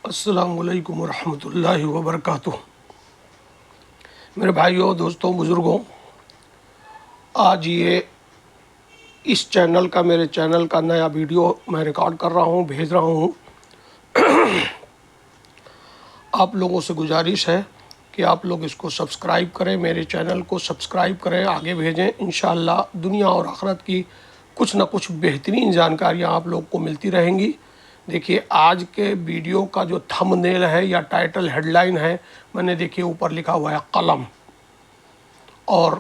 السلام علیکم ورحمۃ اللہ وبرکاتہ۔ میرے بھائیوں، دوستوں، بزرگوں، آج یہ اس چینل کا میرے چینل کا نیا ویڈیو میں ریکارڈ کر رہا ہوں، بھیج رہا ہوں۔ آپ لوگوں سے گزارش ہے کہ آپ لوگ اس کو سبسکرائب کریں، میرے چینل کو سبسکرائب کریں، آگے بھیجیں۔ انشاءاللہ دنیا اور آخرت کی کچھ نہ کچھ بہترین جانکاریاں آپ لوگ کو ملتی رہیں گی۔ دیکھیے، آج کے ویڈیو کا جو تھم نیل ہے یا ٹائٹل ہیڈ لائن ہے، میں نے دیکھیے اوپر لکھا ہوا ہے قلم، اور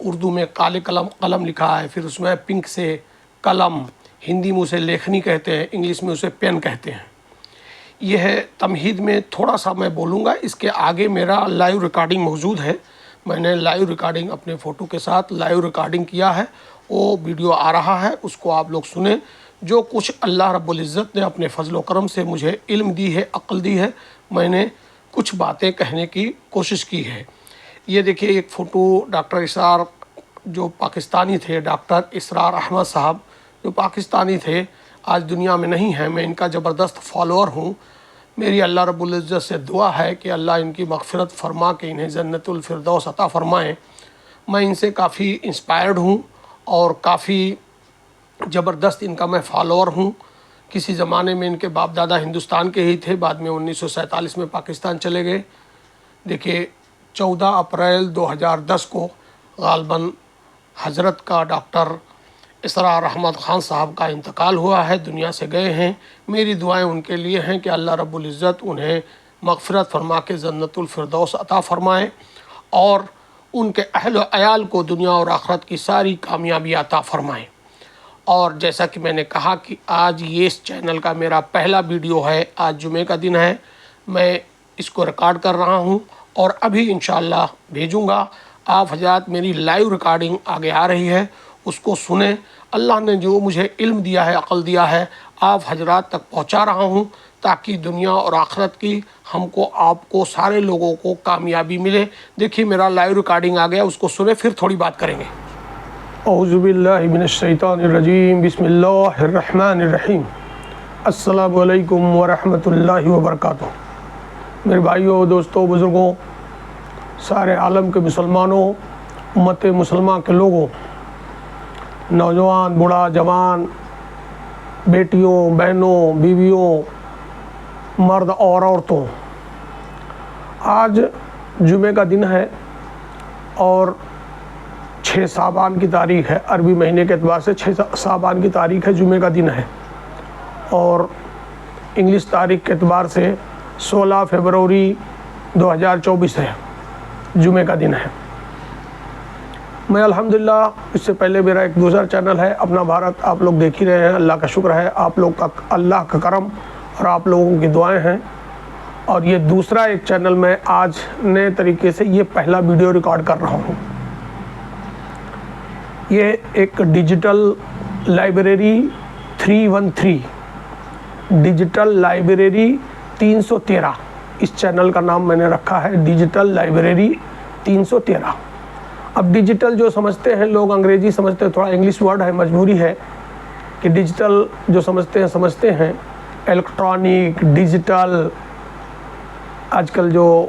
اردو میں کالے قلم لکھا ہے، پھر اس میں پنک سے قلم، ہندی میں اسے لیکھنی کہتے ہیں، انگلش میں اسے پین کہتے ہیں۔ یہ ہے تمہید میں تھوڑا سا میں بولوں گا۔ اس کے آگے میرا لائیو ریکارڈنگ موجود ہے، میں نے لائیو ریکارڈنگ اپنے فوٹو کے ساتھ لائیو ریکارڈنگ کیا ہے، وہ ویڈیو آ رہا ہے، اس کو آپ لوگ سنیں۔ جو کچھ اللہ رب العزت نے اپنے فضل و کرم سے مجھے علم دی ہے، عقل دی ہے، میں نے کچھ باتیں کہنے کی کوشش کی ہے۔ یہ دیکھیے ایک فوٹو ڈاکٹر اسرار، جو پاکستانی تھے، ڈاکٹر اسرار احمد صاحب جو پاکستانی تھے، آج دنیا میں نہیں ہیں۔ میں ان کا زبردست فالوور ہوں۔ میری اللہ رب العزت سے دعا ہے کہ اللہ ان کی مغفرت فرما کے انہیں جنت الفردوس عطا فرمائیں۔ میں ان سے کافی انسپائرڈ ہوں اور کافی زبردست ان کا میں فالوور ہوں۔ کسی زمانے میں ان کے باپ دادا ہندوستان کے ہی تھے، بعد میں 1947 میں پاکستان چلے گئے۔ دیکھیے 14 اپریل 2010 کو غالباً حضرت کا ڈاکٹر اسرار احمد خان صاحب کا انتقال ہوا ہے، دنیا سے گئے ہیں۔ میری دعائیں ان کے لیے ہیں کہ اللہ رب العزت انہیں مغفرت فرما کے جنت الفردوس عطا فرمائے، اور ان کے اہل و عیال کو دنیا اور آخرت کی ساری کامیابی عطا فرمائیں۔ اور جیسا کہ میں نے کہا کہ آج یہ اس چینل کا میرا پہلا ویڈیو ہے، آج جمعے کا دن ہے، میں اس کو ریکارڈ کر رہا ہوں اور ابھی انشاءاللہ بھیجوں گا۔ آپ حضرات، میری لائیو ریکارڈنگ آگے آ رہی ہے، اس کو سنیں۔ اللہ نے جو مجھے علم دیا ہے، عقل دیا ہے، آپ حضرات تک پہنچا رہا ہوں، تاکہ دنیا اور آخرت کی ہم کو، آپ کو، سارے لوگوں کو کامیابی ملے۔ دیکھیے میرا لائیو ریکارڈنگ آ گیا، اس کو سنیں، پھر تھوڑی بات کریں گے۔ اعوذ باللہ من الشیطان الرجیم، بسم اللہ الرحمن الرحیم۔ السلام علیکم ورحمۃ اللہ وبرکاتہ۔ میرے بھائیوں، دوستوں، بزرگوں، سارے عالم کے مسلمانوں، امت مسلمہ کے لوگوں، نوجوان، بوڑھا، جوان، بیٹیوں، بہنوں، بیویوں، مرد اور عورتوں، آج جمعے کا دن ہے اور 6 شعبان کی تاریخ ہے، عربی مہینے کے اعتبار سے 6 شعبان کی تاریخ ہے، جمعے کا دن ہے، اور انگلش تاریخ کے اعتبار سے 16 فروری 2024 ہے، جمعے کا دن ہے۔ میں الحمدللہ، اس سے پہلے میرا ایک دوسرا چینل ہے اپنا بھارت، آپ لوگ دیکھ ہی رہے ہیں، اللہ کا شکر ہے، آپ لوگ کا اللہ کا کرم اور آپ لوگوں کی دعائیں ہیں۔ اور یہ دوسرا ایک چینل میں آج نئے طریقے سے یہ پہلا ویڈیو ریکارڈ کر رہا ہوں۔ یہ ایک ڈیجیٹل لائبریری 313، ڈیجیٹل لائبریری 313، اس چینل کا نام میں نے رکھا ہے ڈیجیٹل لائبریری 313۔ اب ڈیجیٹل جو سمجھتے ہیں لوگ، انگریزی سمجھتے ہیں، تھوڑا انگلش ورڈ ہے، مجبوری ہے کہ ڈیجیٹل جو سمجھتے ہیں الیکٹرانک، ڈیجیٹل، آج کل جو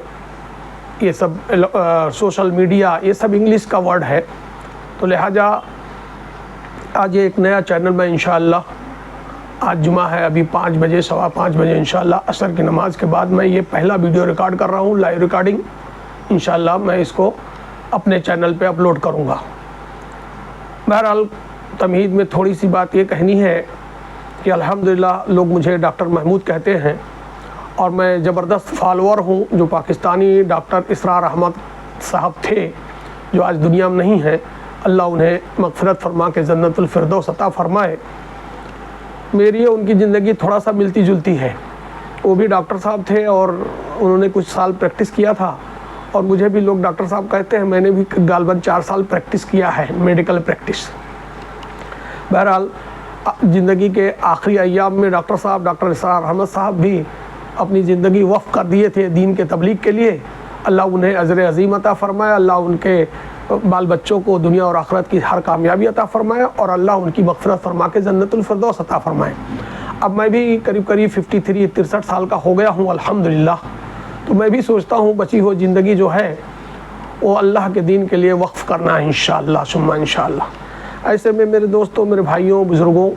یہ سب سوشل میڈیا، یہ سب انگلش کا ورڈ ہے، تو لہٰذا آج یہ ایک نیا چینل میں انشاءاللہ، آج جمعہ ہے، ابھی 5 بجے، 5:15 بجے انشاءاللہ عصر کی نماز کے بعد میں یہ پہلا ویڈیو ریکارڈ کر رہا ہوں، لائیو ریکارڈنگ۔ انشاءاللہ میں اس کو اپنے چینل پہ اپلوڈ کروں گا۔ بہرحال تمہید میں تھوڑی سی بات یہ کہنی ہے کہ الحمدللہ لوگ مجھے ڈاکٹر محمود کہتے ہیں، اور میں زبردست فالوور ہوں۔ جو پاکستانی ڈاکٹر اسرار احمد صاحب تھے، جو آج دنیا میں نہیں ہیں، اللہ انہیں مغفرت فرما کے جنت الفردوس عطا فرمائے۔ میری ان کی زندگی تھوڑا سا ملتی جلتی ہے، وہ بھی ڈاکٹر صاحب تھے اور انہوں نے کچھ سال پریکٹس کیا تھا، اور مجھے بھی لوگ ڈاکٹر صاحب کہتے ہیں، میں نے بھی غالباً 4 سال پریکٹس کیا ہے، میڈیکل پریکٹس۔ بہرحال زندگی کے آخری ایام میں ڈاکٹر اسرار احمد صاحب بھی اپنی زندگی وقف کر دیے تھے دین کے تبلیغ کے لیے۔ اللہ انہیں اجر عظیم عطا فرمائے، اللہ ان کے بال بچوں کو دنیا اور آخرت کی ہر کامیابی عطا فرمائے، اور اللہ ان کی مغفرت فرما کے جنت الفردوس عطا فرمائے۔ اب میں بھی قریب 63 سال کا ہو گیا ہوں الحمدللہ، تو میں بھی سوچتا ہوں بچی ہوئی زندگی جو ہے وہ اللہ کے دین کے لیے وقف کرنا ہے انشاءاللہ ثم انشاءاللہ۔ ایسے میں میرے دوستوں، میرے بھائیوں، بزرگوں،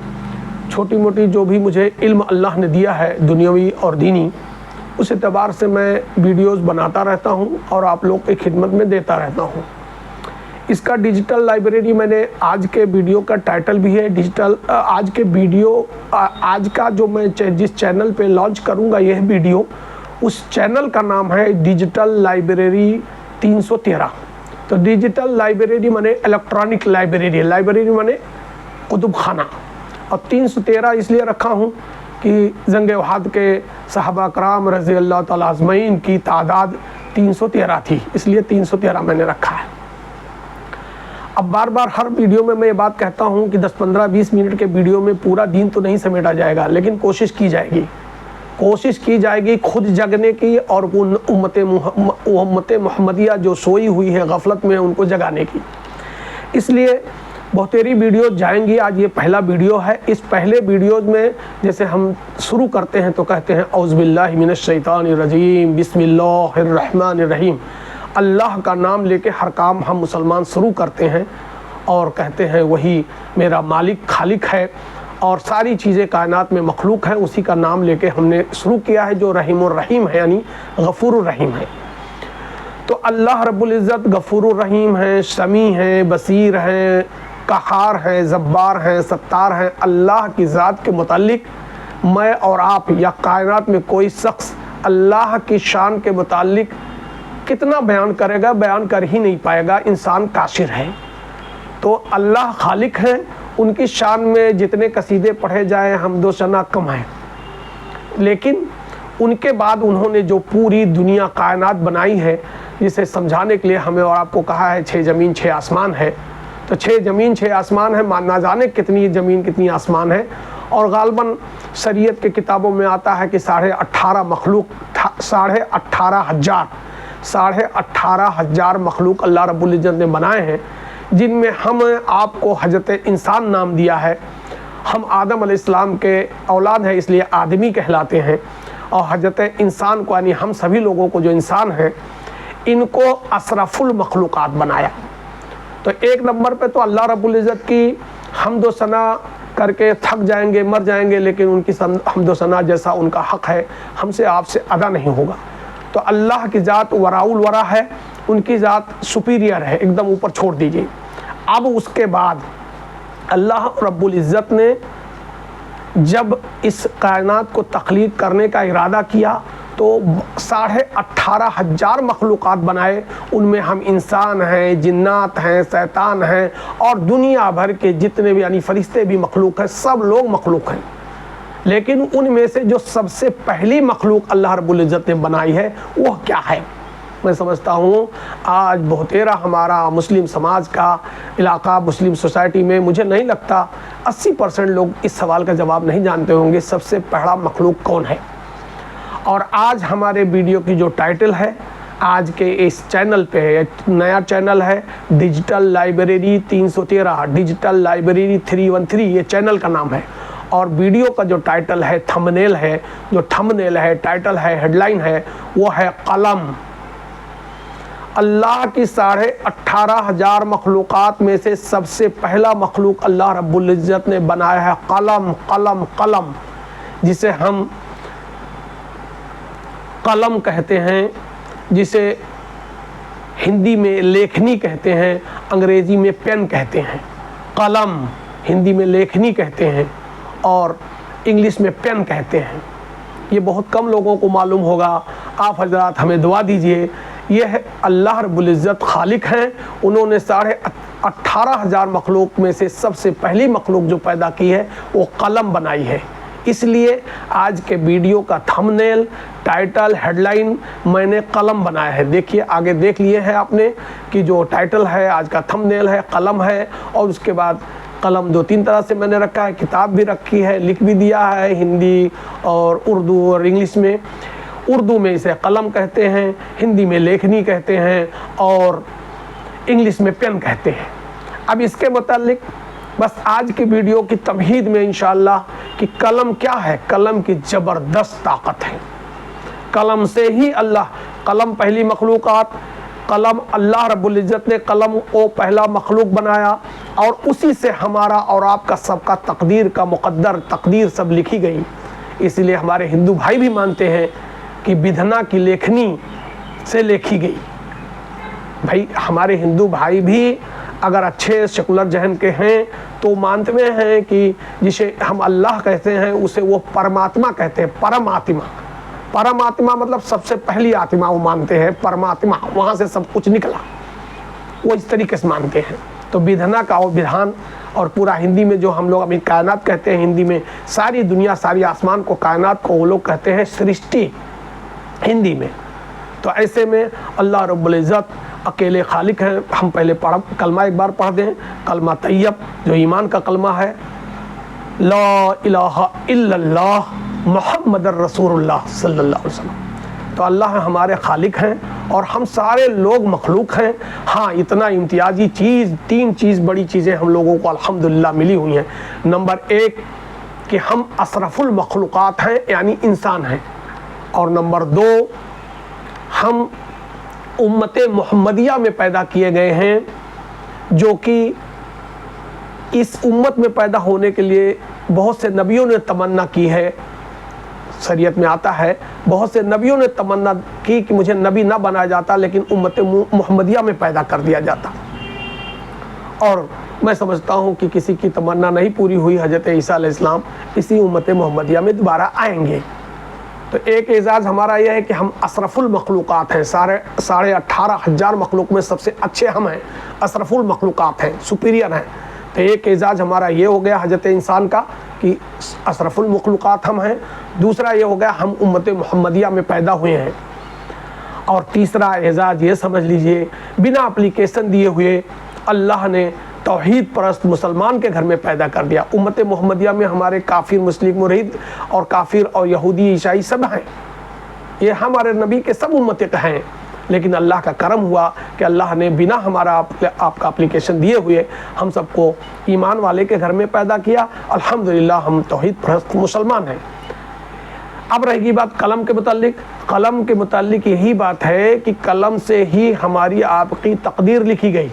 چھوٹی موٹی جو بھی مجھے علم اللہ نے دیا ہے دنیاوی اور دینی، اس اعتبار سے میں ویڈیوز بناتا رہتا ہوں اور آپ لوگ کی خدمت میں دیتا رہتا ہوں۔ اس کا ڈیجیٹل لائبریری میں نے آج کے ویڈیو کا ٹائٹل بھی ہے ڈیجیٹل، آج کے ویڈیو، آج کا جو میں جس چینل پہ لانچ کروں گا یہ ویڈیو، اس چینل کا نام ہے ڈیجیٹل لائبریری 313۔ تو ڈیجیٹل لائبریری مانے الیکٹرانک لائبریری، لائبریری مانے کتب خانہ، اور 313 اس لیے رکھا ہوں کہ جنگ احد کے صحابہ کرام رضی اللہ تعالیٰ اجمعین کی تعداد 313 تھی، اس لیے 313 میں نے رکھا ہے۔ اب بار بار ہر ویڈیو میں یہ بات کہتا ہوں کہ 10-15-20 منٹ کے ویڈیو میں پورا دین تو نہیں سمیٹا جائے گا، لیکن کوشش کی جائے گی خود جگنے کی اور امت محمدیہ جو سوئی ہوئی ہے غفلت میں ان کو جگانے کی۔ اس لیے بہتری ویڈیو جائیں گی۔ آج یہ پہلا ویڈیو ہے۔ اس پہلے ویڈیوز میں جیسے ہم شروع کرتے ہیں تو کہتے ہیں اعوذ باللہ من الشیطان الرجیم بسم اللہ الرحمن الرحیم۔ اللہ کا نام لے کے ہر کام ہم مسلمان شروع کرتے ہیں اور کہتے ہیں وہی میرا مالک خالق ہے اور ساری چیزیں کائنات میں مخلوق ہیں، اسی کا نام لے کے ہم نے شروع کیا ہے جو رحیم الرحیم ہے، یعنی غفور الرحیم ہے۔ تو اللہ رب العزت غفور الرحیم ہے، سمیع ہے، بصیر ہے، قہار ہے، جبار ہے، ستار ہے۔ اللہ کی ذات کے متعلق میں اور آپ یا کائنات میں کوئی شخص اللہ کی شان کے متعلق کتنا بیان کرے گا، بیان کر ہی نہیں پائے گا، انسان قاصر ہے۔ تو اللہ خالق ہیں، ان کی شان میں جتنے قصیدے پڑھے جائیں حمد و ثنا کم ہیں، لیکن ان کے بعد انہوں نے جو پوری دنیا کائنات بنائی ہے جسے سمجھانے کے لیے ہمیں اور آپ کو کہا ہے 6 زمین 6 آسمان ہے، تو 6 زمین 6 آسمان ہے، نہ جانے کتنی زمین کتنی آسمان ہے، اور غالباً شریعت کے کتابوں میں آتا ہے کہ 18.5 مخلوق، 18,500 مخلوق اللہ رب العزت نے بنائے ہیں، جن میں ہم آپ کو حضرت انسان نام دیا ہے۔ ہم آدم علیہ السلام کے اولاد ہیں اس لیے آدمی کہلاتے ہیں، اور حضرت انسان کو یعنی ہم سبھی لوگوں کو جو انسان ہیں ان کو اشرف المخلوقات بنایا۔ تو ایک نمبر پہ تو اللہ رب العزت کی حمد و ثنا کر کے تھک جائیں گے، مر جائیں گے، لیکن ان کی حمد و ثنا جیسا ان کا حق ہے ہم سے آپ سے ادا نہیں ہوگا۔ تو اللہ کی ذات وراء الورا ہے، ان کی ذات سپیریئر ہے، ایک دم اوپر چھوڑ دیجیے۔ اب اس کے بعد اللہ رب العزت نے جب اس کائنات کو تخلیق کرنے کا ارادہ کیا تو 18,500 مخلوقات بنائے، ان میں ہم انسان ہیں، جنات ہیں، شیطان ہیں، اور دنیا بھر کے جتنے بھی یعنی فرشتے بھی مخلوق ہیں، سب لوگ مخلوق ہیں۔ لیکن ان میں سے جو سب سے پہلی مخلوق اللہ رب العزت نے بنائی ہے وہ کیا ہے؟ میں سمجھتا ہوں آج بہتیرا ہمارا مسلم سماج کا علاقہ، مسلم سوسائٹی میں مجھے نہیں لگتا 80% لوگ اس سوال کا جواب نہیں جانتے ہوں گے سب سے پہلا مخلوق کون ہے۔ اور آج ہمارے ویڈیو کی جو ٹائٹل ہے، آج کے اس چینل پہ نیا چینل ہے ڈیجیٹل لائبریری 313، ڈیجیٹل لائبریری 313 یہ چینل کا نام ہے، اور ویڈیو کا جو ٹائٹل ہے تھمبنیل ہے، جو تھمبنیل ہے، ٹائٹل ہے، ہیڈ لائن ہے، وہ ہے قلم۔ اللہ کی 18,500 مخلوقات میں سے سب سے پہلا مخلوق اللہ رب العزت نے بنایا ہے قلم، قلم، قلم، جسے ہم قلم کہتے ہیں، جسے ہندی میں لیکھنی کہتے ہیں، انگریزی میں پین کہتے ہیں۔ قلم ہندی میں لیکھنی کہتے ہیں اور انگلش میں پین کہتے ہیں۔ یہ بہت کم لوگوں کو معلوم ہوگا، آپ حضرات ہمیں دعا دیجئے۔ یہ اللہ رب العزت خالق ہیں، انہوں نے 18,500 مخلوق میں سے سب سے پہلی مخلوق جو پیدا کی ہے وہ قلم بنائی ہے۔ اس لیے آج کے ویڈیو کا تھمبنیل، ٹائٹل، ہیڈ لائن میں نے قلم بنایا ہے۔ دیکھیے آگے دیکھ لیے ہیں آپ نے کہ جو ٹائٹل ہے آج کا تھمبنیل ہے قلم ہے، اور اس کے بعد قلم 2-3 طرح سے میں نے رکھا ہے، کتاب بھی رکھی ہے، لکھ بھی دیا ہے ہندی اور اردو اور انگلش میں۔ اردو میں اسے قلم کہتے ہیں، ہندی میں لیکھنی کہتے ہیں، اور انگلش میں پین کہتے ہیں۔ اب اس کے متعلق بس آج کی ویڈیو کی تمہید میں انشاءاللہ کہ قلم کیا ہے؟ قلم کی زبردست طاقت ہے. قلم سے ہی قلم پہلی مخلوقات، قلم اللہ رب العزت نے قلم کو پہلا مخلوق بنایا اور اسی سے ہمارا اور آپ کا سب کا تقدیر کا مقدر تقدیر سب لکھی گئی. اس لیے ہمارے ہندو بھائی بھی مانتے ہیں کہ بدھنا کی لیکھنی سے لکھی گئی. بھائی ہمارے ہندو بھائی بھی اگر اچھے سیکولر ذہن کے ہیں تو مانتے ہیں کہ جسے ہم اللہ کہتے ہیں اسے وہ پرماتما کہتے ہیں. پرماتما مطلب سب سے پہلی آتما وہ مانتے ہیں. پرماتما وہاں سے سب کچھ نکلا، وہ اس طریقے سے مانتے ہیں. تو بدھنا کا وہ بدھان، اور پورا ہندی میں جو ہم لوگ ابھی کائنات کہتے ہیں، ہندی میں ساری دنیا ساری آسمان کو کائنات کو وہ لوگ کہتے ہیں سرشٹی ہندی میں. تو ایسے میں اللہ رب العزت اکیلے خالق ہیں. ہم پہلے کلمہ ایک بار پڑھ دیں، کلمہ طیب جو ایمان کا کلمہ ہے، لا الہ الا اللہ محمد الرسول اللہ صلی اللہ علیہ وسلم. تو اللہ ہمارے خالق ہیں اور ہم سارے لوگ مخلوق ہیں. ہاں اتنا امتیازی چیز، 3 چیز بڑی چیزیں ہم لوگوں کو الحمدللہ ملی ہوئی ہیں. نمبر 1 کہ ہم اشرف المخلوقات ہیں یعنی انسان ہیں، اور نمبر 2 ہم امت محمدیہ میں پیدا کیے گئے ہیں، جو کہ اس امت میں پیدا ہونے کے لیے بہت سے نبیوں نے تمنا کی ہے. شریعت میں آتا ہے بہت سے نبیوں نے تمنا کی کہ مجھے نبی نہ بنایا جاتا لیکن امت محمدیہ میں پیدا کر دیا جاتا. اور میں سمجھتا ہوں کہ کسی کی تمنا نہیں پوری ہوئی. حضرت عیسیٰ علیہ السلام اسی امت محمدیہ میں دوبارہ آئیں گے. تو ایک اعزاز ہمارا یہ ہے کہ ہم اشرف المخلوقات ہیں. 18,500 مخلوق میں سب سے اچھے ہم ہیں، اشرف المخلوقات ہیں، سپیریئر ہیں. تو ایک اعزاز ہمارا یہ ہو گیا حضرت انسان کا کہ اشرف المخلوقات ہم ہیں. دوسرا یہ ہو گیا ہم امت محمدیہ میں پیدا ہوئے ہیں. اور تیسرا اعزاز یہ سمجھ لیجئے، بنا اپلیکیشن دیے ہوئے اللہ نے توحید پرست مسلمان کے گھر میں پیدا کر دیا. امت محمدیہ میں ہمارے کافر مسلم مرید اور کافر اور یہودی عیسائی سب ہیں، یہ ہمارے نبی کے سب امت ہیں. لیکن اللہ کا کرم ہوا کہ اللہ نے بنا ہمارا آپ کا اپلیکیشن دیے ہوئے ہم سب کو ایمان والے کے گھر میں پیدا کیا. الحمدللہ ہم توحید پرست مسلمان ہیں. اب رہے گی بات قلم کے متعلق. قلم کے متعلق یہی بات ہے کہ قلم سے ہی ہماری آپ کی تقدیر لکھی گئی.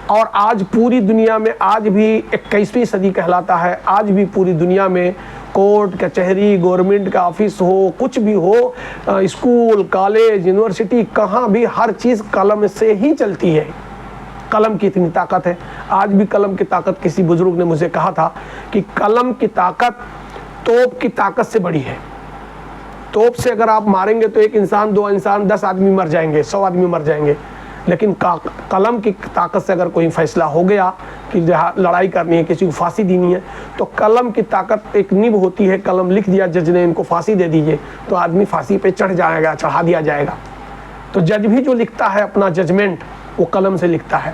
اور آج پوری دنیا میں، آج بھی 21ویں صدی کہلاتا ہے، آج بھی پوری دنیا میں کورٹ کچہری گورنمنٹ کا آفس ہو، کچھ بھی ہو، اسکول کالج یونیورسٹی کہاں بھی ہر چیز قلم سے ہی چلتی ہے. قلم کی اتنی طاقت ہے. آج بھی قلم کی طاقت، کسی بزرگ نے مجھے کہا تھا کہ قلم کی طاقت توپ کی طاقت سے بڑی ہے. توپ سے اگر آپ ماریں گے تو 1 انسان 2 انسان 10 آدمی مر جائیں گے، 100 آدمی مر جائیں گے. لیکن قلم کی طاقت سے اگر کوئی فیصلہ ہو گیا کہ لڑائی کرنی ہے، کسی کو پھانسی دینی ہے، تو قلم کی طاقت ایک نب ہوتی ہے. قلم لکھ دیا جج نے ان کو پھانسی دے دیجئے، تو آدمی پھانسی پہ چڑھ جائے گا، چڑھا دیا جائے گا. تو جج بھی جو لکھتا ہے اپنا ججمنٹ وہ قلم سے لکھتا ہے.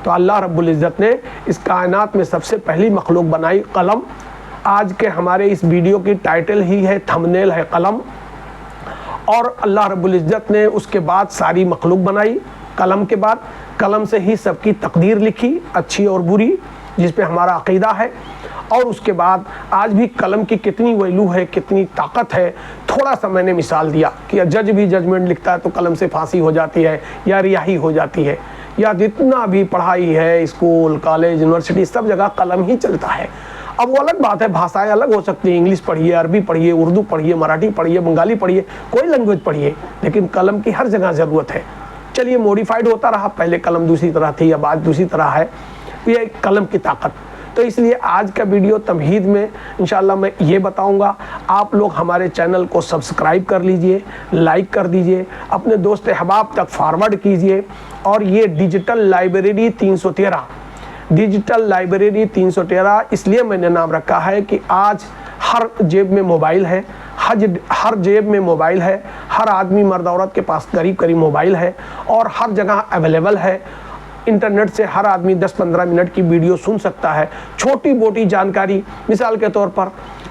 تو اللہ رب العزت نے اس کائنات میں سب سے پہلی مخلوق بنائی قلم. آج کے ہمارے اس ویڈیو کی ٹائٹل ہی ہے، تھمبنیل ہے قلم. اور اللہ رب العزت نے اس کے بعد ساری مخلوق بنائی. قلم کے بعد قلم سے ہی سب کی تقدیر لکھی، اچھی اور بری، جس پہ ہمارا عقیدہ ہے. اور اس کے بعد آج بھی قلم کی کتنی ویلو ہے، کتنی طاقت ہے. تھوڑا سا میں نے مثال دیا کہ جج بھی ججمنٹ لکھتا ہے تو قلم سے پھانسی ہو جاتی ہے یا رہائی ہو جاتی ہے. یا جتنا بھی پڑھائی ہے، اسکول کالج یونیورسٹی سب جگہ قلم ہی چلتا ہے. اب وہ الگ بات ہے، بھاشائیں الگ ہو سکتی ہیں، انگلش پڑھیے، عربی پڑھیے، اردو پڑھیے، مراٹھی پڑھیے، بنگالی پڑھیے، کوئی لینگویج پڑھیے، لیکن قلم کی ہر جگہ ضرورت ہے. چلیے موڈیفائڈ ہوتا رہا، پہلے قلم دوسری طرح تھی، اب آج دوسری طرح ہے. یہ قلم کی طاقت. تو اس لیے آج کا ویڈیو تمہید میں انشاءاللہ میں یہ بتاؤں گا. آپ لوگ ہمارے چینل کو سبسکرائب کر لیجئے، لائک کر دیجئے، اپنے دوست احباب تک فارورڈ کیجئے. اور یہ ڈیجیٹل لائبریری 313 ڈیجیٹل لائبریری 313 اس لیے میں نے نام رکھا ہے کہ آج ہر جیب میں موبائل ہے، ہر جیب میں موبائل ہے، ہر آدمی مرد عورت کے پاس قریب موبائل ہے اور ہر جگہ اویلیبل ہے. انٹرنیٹ سے ہر آدمی 10-15 منٹ کی ویڈیو سن سکتا ہے. چھوٹی موٹی جانکاری، مثال کے طور پر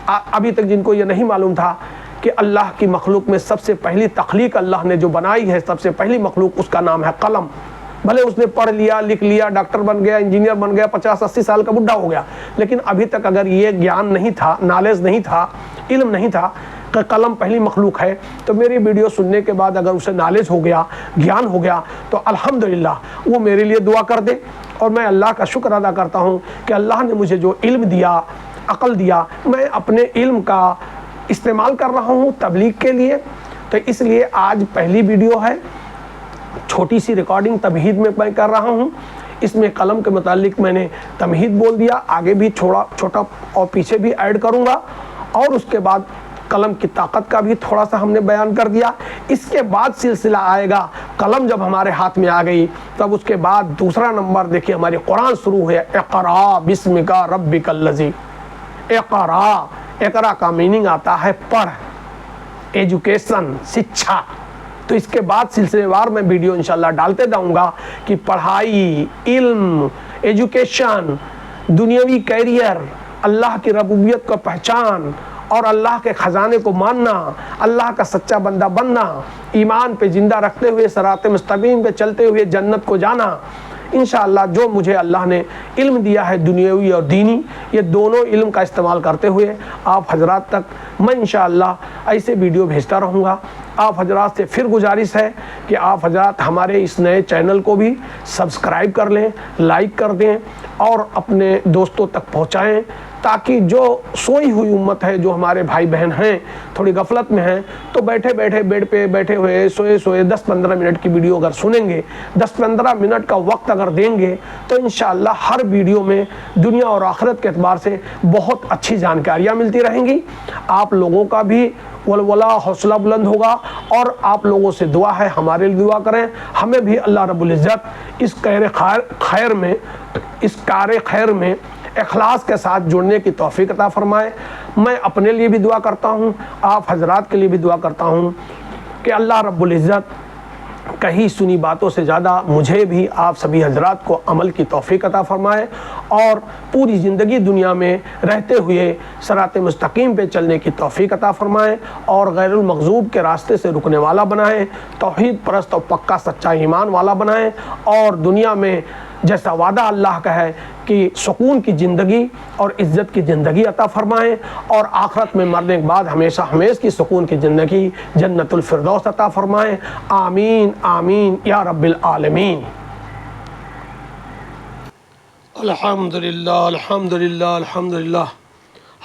ابھی تک جن کو یہ نہیں معلوم تھا کہ اللہ کی مخلوق میں سب سے پہلی تخلیق اللہ نے جو بنائی ہے، سب سے پہلی مخلوق، اس کا نام ہے قلم. بھلے اس نے پڑھ لیا لکھ لیا ڈاکٹر بن گیا انجینئر بن گیا 50-80 سال کا بڈھا ہو گیا، لیکن ابھی تک اگر یہ گیان نہیں تھا، نالج نہیں تھا، علم نہیں تھا کہ قلم پہلی مخلوق ہے، تو میری ویڈیو سننے کے بعد اگر اسے نالج ہو گیا، گیان ہو گیا، تو الحمدللہ وہ میرے لیے دعا کر دے۔ اور میں اللہ کا شکر ادا کرتا ہوں کہ اللہ نے مجھے جو علم دیا، عقل دیا، میں اپنے علم کا استعمال کر رہا ہوں تبلیغ کے لیے۔ تو اس لیے آج پہلی ویڈیو ہے، چھوٹی سی ریکارڈنگ تمہید میں کر رہا ہوں۔ اس میں قلم کے متعلق میں نے تمہید بول دیا، آگے بھی چھوٹا اور پیچھے بھی ایڈ کروں گا، اور اس کے بعد قلم کی طاقت کا بھی تھوڑا سا ہم نے بیان کر دیا۔ اس کے بعد سلسلہ آئے گا، قلم جب ہمارے ہاتھ میں آ گئی تب اس کے بعد دوسرا نمبر دیکھیے ہماری قرآن شروع ہے، اقرا بسمک ربک الذی۔ اقرا کا میننگ آتا ہے پڑھ، ایجوکیشن، شکھا۔ تو اس کے بعد سلسلے وار میں ویڈیو انشاءاللہ ڈالتے جاؤں گا کہ پڑھائی، علم، ایجوکیشن، دنیاوی کیریئر، اللہ کی ربوبیت کو پہچان اور اللہ کے خزانے کو ماننا، اللہ کا سچا بندہ بننا، ایمان پہ زندہ رکھتے ہوئے صراط مستقیم پہ چلتے ہوئے جنت کو جانا۔ انشاءاللہ جو مجھے اللہ نے علم دیا ہے دنیاوی اور دینی، یہ دونوں علم کا استعمال کرتے ہوئے آپ حضرات تک میں انشاءاللہ ایسے ویڈیو بھیجتا رہوں گا۔ آپ حضرات سے پھر گزارش ہے کہ آپ حضرات ہمارے اس نئے چینل کو بھی سبسکرائب کر لیں، لائک کر دیں اور اپنے دوستوں تک پہنچائیں، تاکہ جو سوئی ہوئی امت ہے، جو ہمارے بھائی بہن ہیں تھوڑی غفلت میں ہیں، تو بیٹھے بیٹھے بیڈ پہ بیٹھے ہوئے سوئے 10-15 منٹ کی ویڈیو اگر سنیں گے، 10-15 منٹ کا وقت اگر دیں گے، تو انشاءاللہ ہر ویڈیو میں دنیا اور آخرت کے اعتبار سے بہت اچھی جانکاریاں ملتی رہیں گی۔ آپ لوگوں کا بھی ولولہ حوصلہ بلند ہوگا، اور آپ لوگوں سے دعا ہے ہمارے لیے دعا کریں، ہمیں بھی اللہ رب العزت اس کار خیر میں اخلاص کے ساتھ جڑنے کی توفیق عطا فرمائے۔ میں اپنے لیے بھی دعا کرتا ہوں، آپ حضرات کے لیے بھی دعا کرتا ہوں کہ اللہ رب العزت کہیں سنی باتوں سے زیادہ مجھے بھی آپ سبھی حضرات کو عمل کی توفیق عطا فرمائے، اور پوری زندگی دنیا میں رہتے ہوئے صراط مستقیم پہ چلنے کی توفیق عطا فرمائے، اور غیر المغضوب کے راستے سے رکنے والا بنائیں، توحید پرست اور پکا سچا ایمان والا بنائیں، اور دنیا میں جیسا وعدہ اللہ کا ہے کہ سکون کی زندگی اور عزت کی زندگی عطا فرمائیں، اور آخرت میں مرنے کے بعد ہمیشہ ہمیشہ کی سکون کی زندگی جنت الفردوس عطا فرمائیں۔ آمین آمین یا رب العالمین۔ الحمدللہ الحمدللہ الحمدللہ،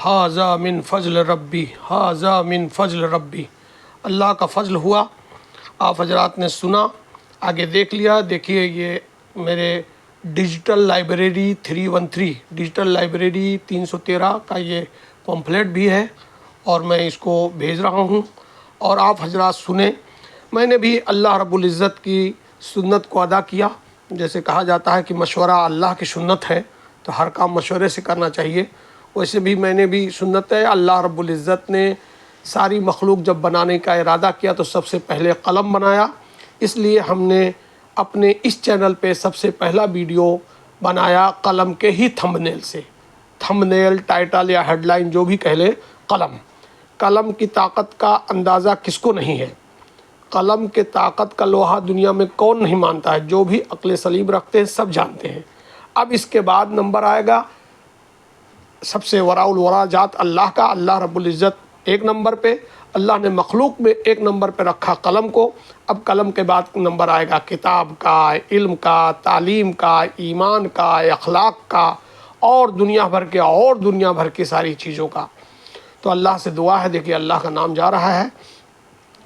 ھذا من فضل ربی، ھذا من فضل ربی۔ اللہ کا فضل ہوا، آپ حضرات نے سنا، آگے دیکھ لیا۔ دیکھیے یہ میرے ڈیجیٹل لائبریری 313 ڈیجیٹل لائبریری 313 کا یہ پمفلیٹ بھی ہے، اور میں اس کو بھیج رہا ہوں، اور آپ حضرات سنیں۔ میں نے بھی اللہ رب العزت کی سنت کو ادا کیا، جیسے کہا جاتا ہے کہ مشورہ اللہ کی سنت ہے، تو ہر کام مشورے سے کرنا چاہیے، ویسے بھی میں نے بھی سنت ہے۔ اللہ رب العزت نے ساری مخلوق جب بنانے کا ارادہ کیا تو سب سے پہلے قلم بنایا، اس لیے ہم نے اپنے اس چینل پہ سب سے پہلا ویڈیو بنایا قلم کے ہی تھمبنیل سے، تھمبنیل، ٹائٹل یا ہیڈ لائن جو بھی کہہ لے، قلم کی طاقت کا اندازہ کس کو نہیں ہے؟ قلم کے طاقت کا لوہا دنیا میں کون نہیں مانتا ہے؟ جو بھی عقل سلیم رکھتے ہیں سب جانتے ہیں۔ اب اس کے بعد نمبر آئے گا سب سے وراء الورا ذات اللہ کا، اللہ رب العزت ایک نمبر پہ، اللہ نے مخلوق میں ایک نمبر پہ رکھا قلم کو۔ اب قلم کے بعد نمبر آئے گا کتاب کا، علم کا، تعلیم کا، ایمان کا، اخلاق کا، اور دنیا بھر کی ساری چیزوں کا۔ تو اللہ سے دعا ہے، دیکھیے اللہ کا نام جا رہا ہے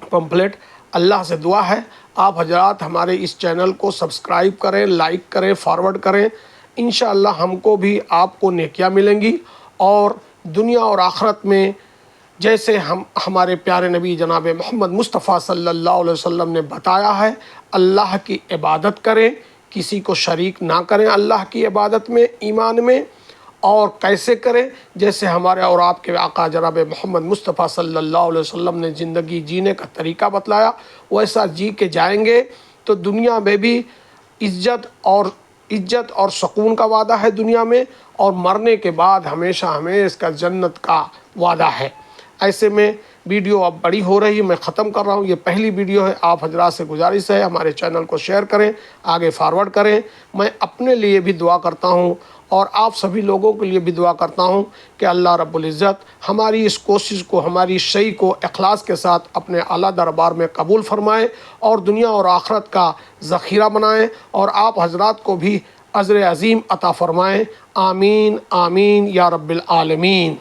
پمفلیٹ۔ اللہ سے دعا ہے آپ حضرات ہمارے اس چینل کو سبسکرائب کریں، لائک کریں، فارورڈ کریں، انشاءاللہ ہم کو بھی آپ کو نیکیاں ملیں گی، اور دنیا اور آخرت میں جیسے ہمارے پیارے نبی جناب محمد مصطفیٰ صلی اللہ علیہ وسلم نے بتایا ہے، اللہ کی عبادت کریں، کسی کو شریک نہ کریں اللہ کی عبادت میں، ایمان میں، اور کیسے کریں؟ جیسے ہمارے اور آپ کے آقا جناب محمد مصطفیٰ صلی اللہ علیہ وسلم نے زندگی جینے کا طریقہ بتلایا، ویسا جی کے جائیں گے تو دنیا میں بھی عزت اور سکون کا وعدہ ہے دنیا میں، اور مرنے کے بعد ہمیشہ کا جنت کا وعدہ ہے۔ ایسے میں ویڈیو اب بڑی ہو رہی ہے، میں ختم کر رہا ہوں، یہ پہلی ویڈیو ہے۔ آپ حضرات سے گزارش ہے ہمارے چینل کو شیئر کریں، آگے فارورڈ کریں۔ میں اپنے لیے بھی دعا کرتا ہوں اور آپ سبھی لوگوں کے لیے بھی دعا کرتا ہوں کہ اللہ رب العزت ہماری اس کوشش کو، ہماری شئی کو اخلاص کے ساتھ اپنے اعلیٰ دربار میں قبول فرمائے اور دنیا اور آخرت کا ذخیرہ بنائیں، اور آپ حضرات کو بھی اجر عظیم عطا فرمائیں۔ آمین آمین یا رب العالمین۔